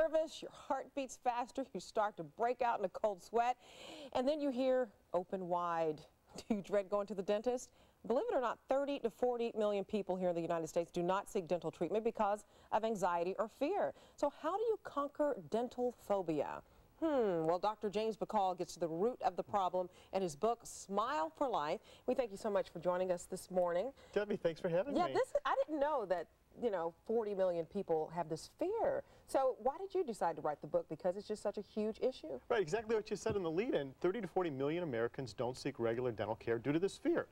nervous, your heart beats faster, you start to break out in a cold sweat, and then you hear open wide. Do you dread going to the dentist? Believe it or not, 30 to 40 million people here in the United States do not seek dental treatment because of anxiety or fear. So how do you conquer dental phobia? Well, Dr. James Bahcall gets to the root of the problem in his book, Smile for Life. We thank you so much for joining us this morning. Debbie, thanks for having me. Yeah, I didn't know that, 40 million people have this fear. So why did you decide to write the book? Because it's just such a huge issue. Right, exactly what you said in the lead-in. 30 to 40 million Americans don't seek regular dental care due to this fear.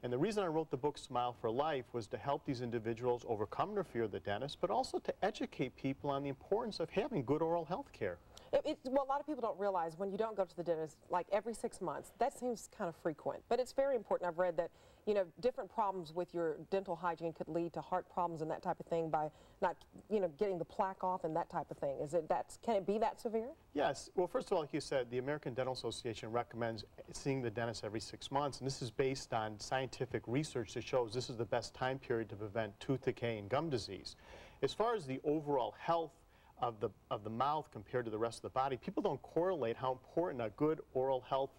And the reason I wrote the book Smile for Life was to help these individuals overcome their fear of the dentist, but also to educate people on the importance of having good oral health care. Well, a lot of people don't realize when you don't go to the dentist, like every 6 months, that seems kind of frequent. But it's very important. I've read that, different problems with your dental hygiene could lead to heart problems and that type of thing by not, getting the plaque off and that type of thing. Can it be that severe? Yes. Well, first of all, like you said, the American Dental Association recommends seeing the dentist every 6 months. And this is based on scientific research that shows this is the best time period to prevent tooth decay and gum disease. As far as the overall health of the mouth compared to the rest of the body, people don't correlate how important a good oral health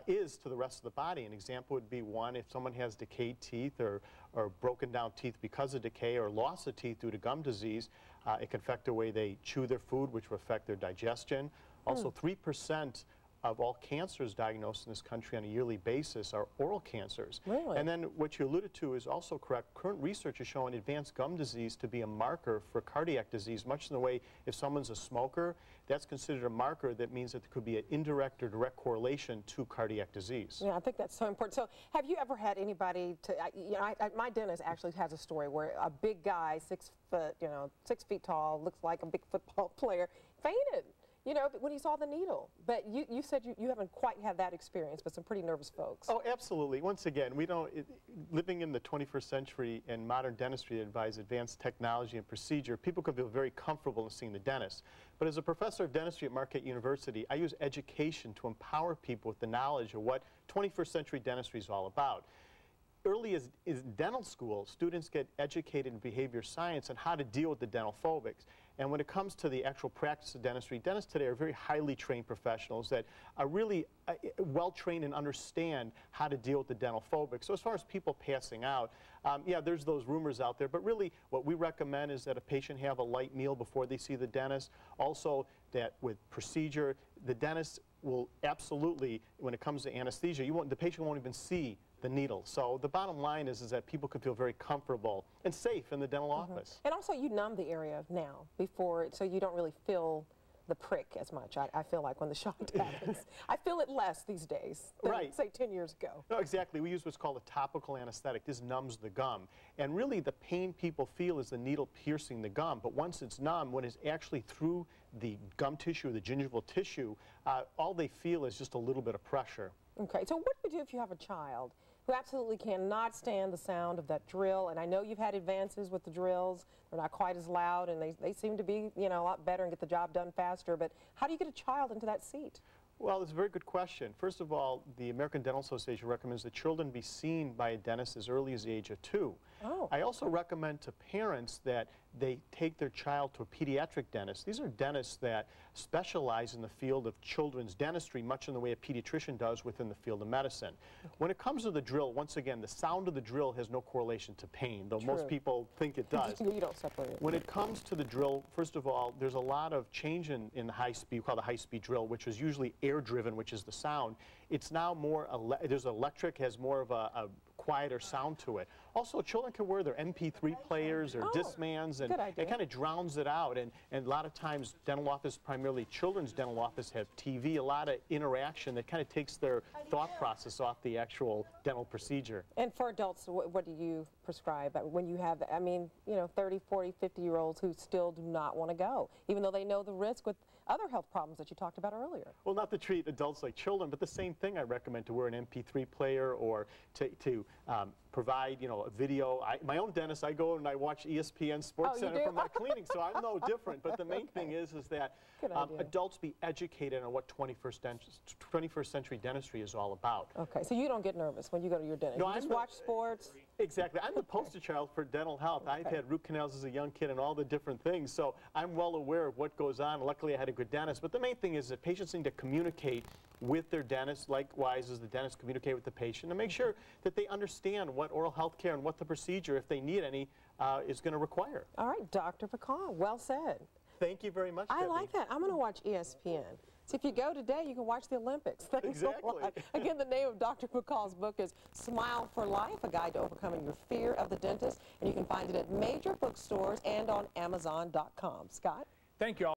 is to the rest of the body. An example would be one, if someone has decayed teeth or broken down teeth because of decay or loss of teeth due to gum disease, it can affect the way they chew their food, which will affect their digestion. Also, 3% of all cancers diagnosed in this country on a yearly basis are oral cancers. Really? And then what you alluded to is also correct. Current research is showing advanced gum disease to be a marker for cardiac disease, much in the way if someone's a smoker, that's considered a marker that means that there could be an indirect or direct correlation to cardiac disease. Yeah, I think that's so important. So have you ever had anybody my dentist actually has a story where a big guy, 6 foot, 6 feet tall, looks like a big football player, fainted. When he saw the needle. But you said you haven't quite had that experience, but some pretty nervous folks. Oh, absolutely. Once again, living in the 21st century and modern dentistry advise advanced technology and procedure, people can feel very comfortable in seeing the dentist. But as a professor of dentistry at Marquette University, I use education to empower people with the knowledge of what 21st century dentistry is all about. Early as dental school, students get educated in behavior science on how to deal with the dental phobics. And when it comes to the actual practice of dentistry, dentists today are very highly trained professionals that are really well trained and understand how to deal with the dental phobics. So as far as people passing out, yeah, there's those rumors out there, but really what we recommend is that a patient have a light meal before they see the dentist. Also that with procedure, the dentist will absolutely, when it comes to anesthesia, the patient won't even see the needle. So the bottom line is that people can feel very comfortable and safe in the dental office. And also you numb the area now before, so you don't really feel the prick as much. I feel like when the shock happens. I feel it less these days than, say, 10 years ago. No, exactly. We use what's called a topical anesthetic. This numbs the gum. And really the pain people feel is the needle piercing the gum. But once it's numb, when it's actually through the gum tissue, the gingival tissue, all they feel is just a little bit of pressure. Okay, so what do you do if you have a child who absolutely cannot stand the sound of that drill? And I know you've had advances with the drills. They're not quite as loud, and they seem to be, a lot better and get the job done faster. But how do you get a child into that seat? Well, it's a very good question. First of all, the American Dental Association recommends that children be seen by a dentist as early as the age of 2. Oh. I also recommend to parents that they take their child to a pediatric dentist. These are dentists that specialize in the field of children's dentistry, much in the way a pediatrician does within the field of medicine. Okay. When it comes to the drill, once again, the sound of the drill has no correlation to pain, though most people think it does. You don't separate it. When it comes to the drill, first of all, there's a lot of change in the high speed, we call the high-speed drill, which is usually air-driven, which is the sound. It's now more, there's electric, has more of a quieter sound to it. Also, children can wear their MP3 players or Discmans, and it kind of drowns it out. And a lot of times, dental office, primarily children's dental office, have TV, a lot of interaction that kind of takes their thought process off the actual dental procedure. And for adults, what do you prescribe when you have, 30, 40, 50-year-olds who still do not want to go, even though they know the risk with other health problems that you talked about earlier? Well, not to treat adults like children, but the same thing I recommend, to wear an MP3 player or to provide, a video. My own dentist, I go and I watch ESPN Sports Center from my clinic, so I'm no different. But the main thing is that adults be educated on what 21st century dentistry is all about. Okay, so you don't get nervous when you go to your dentist? No, you just watch sports? Exactly. I'm the poster child for dental health. Okay. I've had root canals as a young kid and all the different things, so I'm well aware of what goes on. Luckily, I had a good dentist. But the main thing is that patients need to communicate with their dentist, likewise as the dentist communicate with the patient, and make sure that they understand what oral health care and what the procedure, if they need any, is going to require. All right, Dr. Bahcall, well said. Thank you very much, I Debbie. like that. I'm going to watch ESPN. So if you go today, you can watch the Olympics. Thanks Exactly. a lot. Again, the name of Dr. Bahcall's book is Smile for Life, A Guide to Overcoming Your Fear of the Dentist. And you can find it at major bookstores and on Amazon.com. Scott? Thank you all.